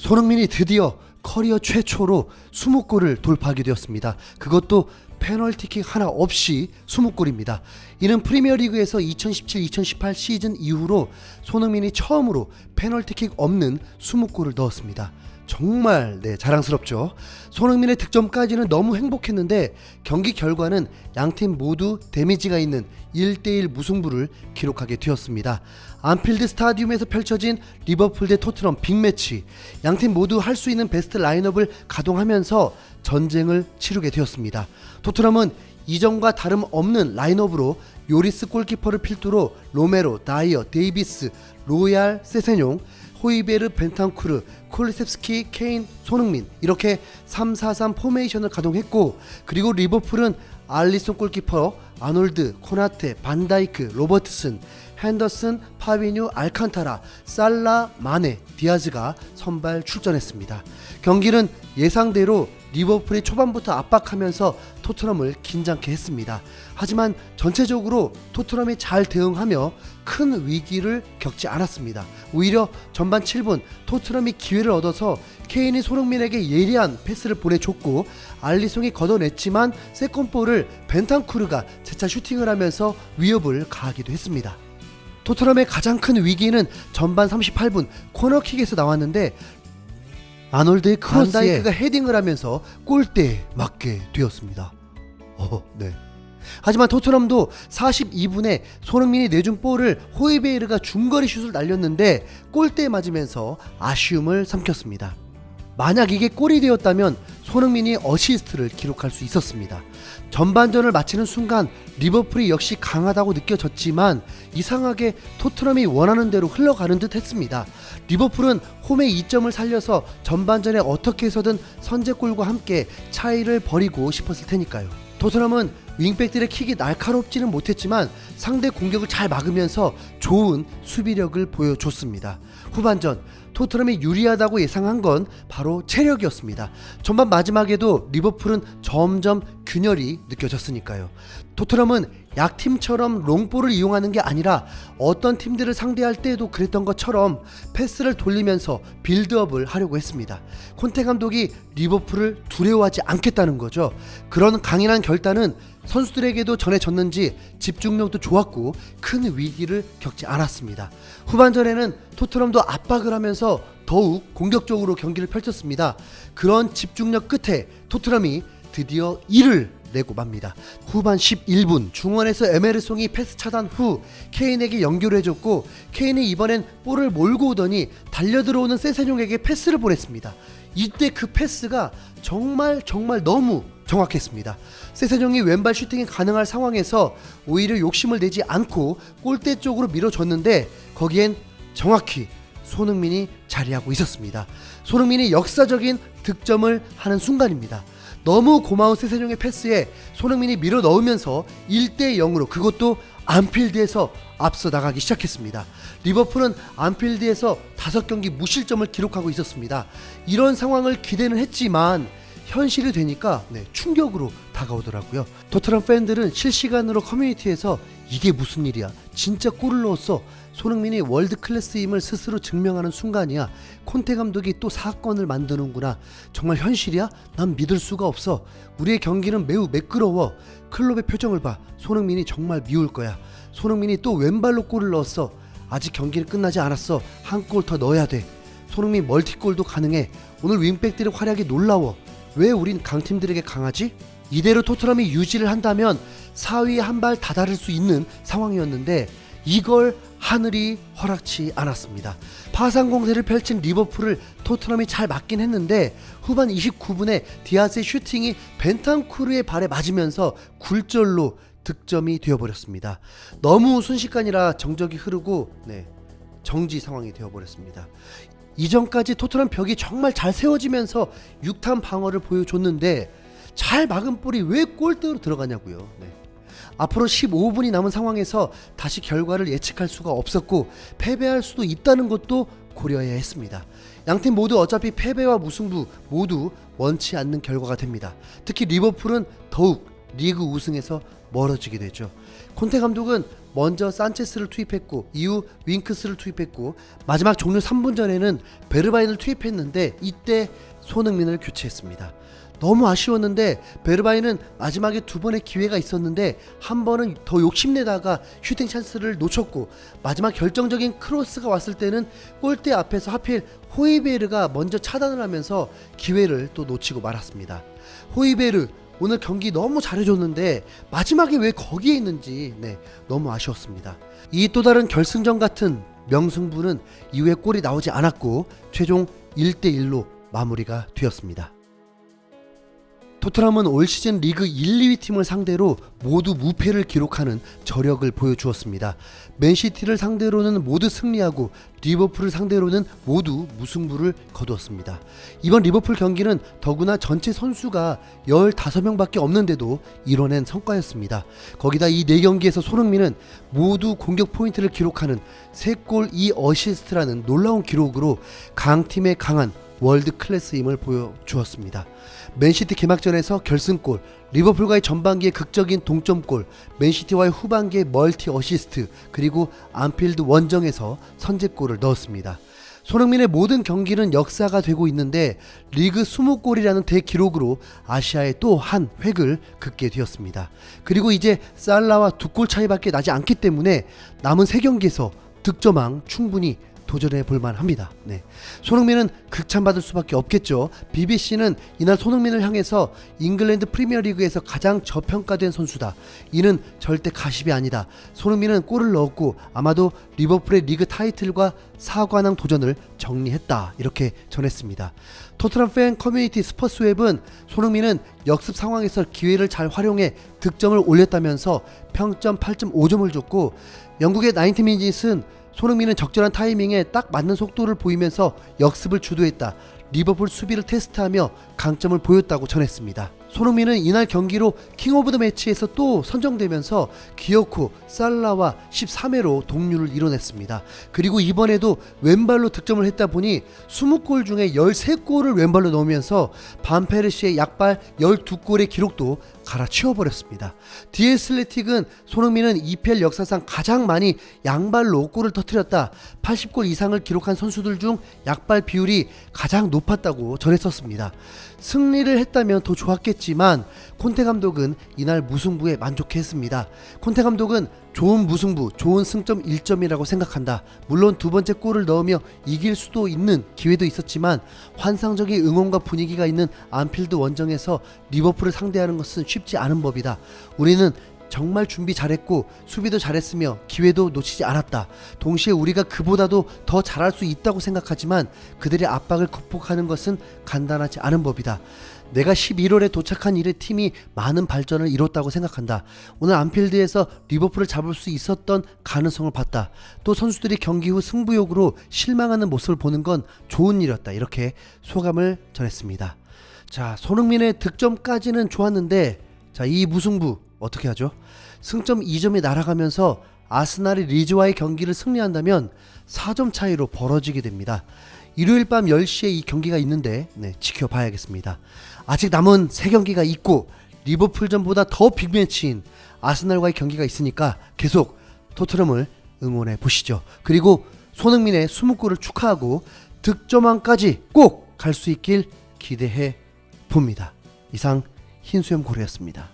손흥민이 드디어 커리어 최초로 20골을 돌파하게 되었습니다. 그것도 페널티킥 하나 없이 20골입니다. 이는 프리미어리그에서 2017-2018 시즌 이후로 손흥민이 처음으로 페널티킥 없는 20골을 넣었습니다. 정말 자랑스럽죠. 손흥민의 득점까지는 너무 행복했는데 경기 결과는 양팀 모두 데미지가 있는 1대1 무승부를 기록하게 되었습니다. 안필드 스타디움에서 펼쳐진 리버풀 대 토트넘 빅매치, 양팀 모두 할 수 있는 베스트 라인업을 가동하면서 전쟁을 치르게 되었습니다. 토트넘은 이전과 다름없는 라인업으로 요리스 골키퍼를 필두로 로메로, 다이어, 데이비스, 로얄, 세세뇽, 호이베르, 벤탄쿠르, 콜리셉스키, 케인, 손흥민 이렇게 3-4-3 포메이션을 가동했고, 그리고 리버풀은 알리송 골키퍼, 아놀드, 코나테, 반다이크, 로버트슨, 핸더슨, 파비뉴, 알칸타라, 살라, 마네, 디아즈가 선발 출전했습니다. 경기는 예상대로 리버풀이 초반부터 압박하면서 토트넘을 긴장케 했습니다. 하지만 전체적으로 토트넘이 잘 대응하며 큰 위기를 겪지 않았습니다. 오히려 전반 7분 토트넘이 기회를 얻어서 케인이 손흥민에게 예리한 패스를 보내줬고, 알리송이 걷어냈지만 세컨볼을 벤탄쿠르가 재차 슈팅을 하면서 위협을 가하기도 했습니다. 토트넘의 가장 큰 위기는 전반 38분 코너킥에서 나왔는데 아놀드의 크로스에 반다이크가 헤딩을 하면서 골대에 맞게 되었습니다. 하지만 토트넘도 42분에 손흥민이 내준 볼을 호이베르가 중거리 슛을 날렸는데 골대에 맞으면서 아쉬움을 삼켰습니다. 만약 이게 골이 되었다면 손흥민이 어시스트를 기록할 수 있었습니다. 전반전을 마치는 순간 리버풀이 역시 강하다고 느껴졌지만 이상하게 토트넘이 원하는 대로 흘러가는 듯 했습니다. 리버풀은 홈의 2점을 살려서 전반전에 어떻게 해서든 선제골과 함께 차이를 벌이고 싶었을 테니까요. 토트넘은 윙백들의 킥이 날카롭지는 못했지만 상대 공격을 잘 막으면서 좋은 수비력을 보여줬습니다. 후반전 토트넘이 유리하다고 예상한 건 바로 체력이었습니다. 전반 마지막에도 리버풀은 점점 균열이 느껴졌으니까요. 토트넘은 약팀처럼 롱볼을 이용하는 게 아니라 어떤 팀들을 상대할 때에도 그랬던 것처럼 패스를 돌리면서 빌드업을 하려고 했습니다. 콘테 감독이 리버풀을 두려워하지 않겠다는 거죠. 그런 강인한 결단은 선수들에게도 전해졌는지 집중력도 좋았고 큰 위기를 겪지 않았습니다. 후반전에는 토트넘도 압박을 하면서 더욱 공격적으로 경기를 펼쳤습니다. 그런 집중력 끝에 토트넘이 드디어 1을 내고 맙니다. 후반 11분 중원에서 에메르송이 패스 차단 후 케인에게 연결해줬고, 케인이 이번엔 볼을 몰고 오더니 달려들어오는 세세뇽에게 패스를 보냈습니다. 이때 그 패스가 정말 너무 정확했습니다. 세세뇽이 왼발 슈팅이 가능할 상황에서 오히려 욕심을 내지 않고 골대 쪽으로 밀어줬는데 거기엔 정확히 손흥민이 자리하고 있었습니다. 손흥민이 역사적인 득점을 하는 순간입니다. 너무 고마운 세세뇽의 패스에 손흥민이 밀어 넣으면서 1대0으로, 그것도 안필드에서 앞서 나가기 시작했습니다. 리버풀은 안필드에서 5경기 무실점을 기록하고 있었습니다. 이런 상황을 기대는 했지만 현실이 되니까 충격으로 다가오더라고요. 토트넘 팬들은 실시간으로 커뮤니티에서 이게 무슨 일이야, 진짜 골을 넣었어, 손흥민이 월드 클래스임을 스스로 증명하는 순간이야, 콘테 감독이 또 사건을 만드는구나, 정말 현실이야? 난 믿을 수가 없어, 우리의 경기는 매우 매끄러워, 클롭의 표정을 봐, 손흥민이 정말 미울 거야, 손흥민이 또 왼발로 골을 넣었어, 아직 경기는 끝나지 않았어, 한 골 더 넣어야 돼, 손흥민 멀티골도 가능해, 오늘 윙백들의 활약이 놀라워, 왜 우린 강팀들에게 강하지? 이대로 토트넘이 유지를 한다면 4위에 한 발 다다를 수 있는 상황이었는데 이걸 하늘이 허락치 않았습니다. 파상 공세를 펼친 리버풀을 토트넘이 잘 막긴 했는데 후반 29분에 디아스의 슈팅이 벤탄쿠르의 발에 맞으면서 굴절로 득점이 되어버렸습니다. 너무 순식간이라 정적이 흐르고 정지 상황이 되어버렸습니다. 이전까지 토트넘 벽이 정말 잘 세워지면서 6탄 방어를 보여줬는데 잘 막은 볼이 왜 골대로 들어가냐고요. 앞으로 15분이 남은 상황에서 다시 결과를 예측할 수가 없었고 패배할 수도 있다는 것도 고려해야 했습니다. 양팀 모두 어차피 패배와 무승부 모두 원치 않는 결과가 됩니다. 특히 리버풀은 더욱 리그 우승에서 멀어지게 되죠. 콘테 감독은 먼저 산체스를 투입했고 이후 윙크스를 투입했고 마지막 종료 3분 전에는 베르바인을 투입했는데 이때 손흥민을 교체했습니다. 너무 아쉬웠는데 베르바인은 마지막에 두 번의 기회가 있었는데 한 번은 더 욕심내다가 슈팅 찬스를 놓쳤고 마지막 결정적인 크로스가 왔을 때는 골대 앞에서 하필 호이베르가 먼저 차단을 하면서 기회를 또 놓치고 말았습니다. 호이베르 오늘 경기 너무 잘해줬는데 마지막에 왜 거기에 있는지 너무 아쉬웠습니다. 이 또 다른 결승전 같은 명승부는 이후에 골이 나오지 않았고 최종 1대1로 마무리가 되었습니다. 토트넘은 올 시즌 리그 1, 2위 팀을 상대로 모두 무패를 기록하는 저력을 보여주었습니다. 맨시티를 상대로는 모두 승리하고 리버풀을 상대로는 모두 무승부를 거두었습니다. 이번 리버풀 경기는 더구나 전체 선수가 15명밖에 없는데도 이뤄낸 성과였습니다. 거기다 이 4경기에서 손흥민은 모두 공격 포인트를 기록하는 3골 2어시스트라는 놀라운 기록으로 강팀의 강한 월드 클래스임을 보여주었습니다. 맨시티 개막전에서 결승골, 리버풀과의 전반기의 극적인 동점골, 맨시티와의 후반기의 멀티 어시스트, 그리고 안필드 원정에서 선제골을 넣었습니다. 손흥민의 모든 경기는 역사가 되고 있는데 리그 20골이라는 대기록으로 아시아의 또 한 획을 긋게 되었습니다. 그리고 이제 살라와 2골 차이밖에 나지 않기 때문에 남은 3경기에서 득점왕 충분히 도전해 볼만 합니다. 손흥민은 극찬받을 수밖에 없겠죠. BBC는 이날 손흥민을 향해서 잉글랜드 프리미어리그에서 가장 저평가된 선수다. 이는 절대 가십이 아니다. 손흥민은 골을 넣었고 아마도 리버풀의 리그 타이틀과 4관왕 도전을 정리했다. 이렇게 전했습니다. 토트넘 팬 커뮤니티 스퍼스웹은 손흥민은 역습 상황에서 기회를 잘 활용해 득점을 올렸다면서 평점 8.5점을 줬고 영국의 90미닛은 손흥민은 적절한 타이밍에 딱 맞는 속도를 보이면서 역습을 주도했다. 리버풀 수비를 테스트하며 강점을 보였다고 전했습니다. 손흥민은 이날 경기로 킹 오브 더 매치에서 또 선정되면서 기어코 살라와 13회로 동률을 이뤄냈습니다. 그리고 이번에도 왼발로 득점을 했다 보니 20골 중에 13골을 왼발로 넣으면서 반페르시의 약발 12골의 기록도 갈아치워버렸습니다. 디애슬레틱은 손흥민은 EPL 역사상 가장 많이 양발로 골을 터뜨렸다. 80골 이상을 기록한 선수들 중 약발 비율이 가장 높았다고 전했었습니다. 승리를 했다면 더 좋았겠지만 콘테 감독은 이날 무승부에 만족했습니다. 콘테 감독은 좋은 무승부, 좋은 승점 1점이라고 생각한다. 물론 두 번째 골을 넣으며 이길 수도 있는 기회도 있었지만 환상적인 응원과 분위기가 있는 안필드 원정에서 리버풀을 상대하는 것은 쉽지 않은 법이다. 우리는 정말 준비 잘했고 수비도 잘했으며 기회도 놓치지 않았다. 동시에 우리가 그보다도 더 잘할 수 있다고 생각하지만 그들의 압박을 극복하는 것은 간단하지 않은 법이다. 내가 11월에 도착한 이래 팀이 많은 발전을 이뤘다고 생각한다. 오늘 안필드에서 리버풀을 잡을 수 있었던 가능성을 봤다. 또 선수들이 경기 후 승부욕으로 실망하는 모습을 보는 건 좋은 일이었다. 이렇게 소감을 전했습니다. 자, 손흥민의 득점까지는 좋았는데 자, 이 무승부 어떻게 하죠? 승점 2점이 날아가면서 아스날이 리즈와의 경기를 승리한다면 4점 차이로 벌어지게 됩니다. 일요일 밤 10시에 이 경기가 있는데 지켜봐야겠습니다. 아직 남은 3경기가 있고 리버풀전보다 더 빅매치인 아스날과의 경기가 있으니까 계속 토트넘을 응원해 보시죠. 그리고 손흥민의 20골을 축하하고 득점왕까지 꼭 갈 수 있길 기대해 봅니다. 이상 흰수염 고래였습니다.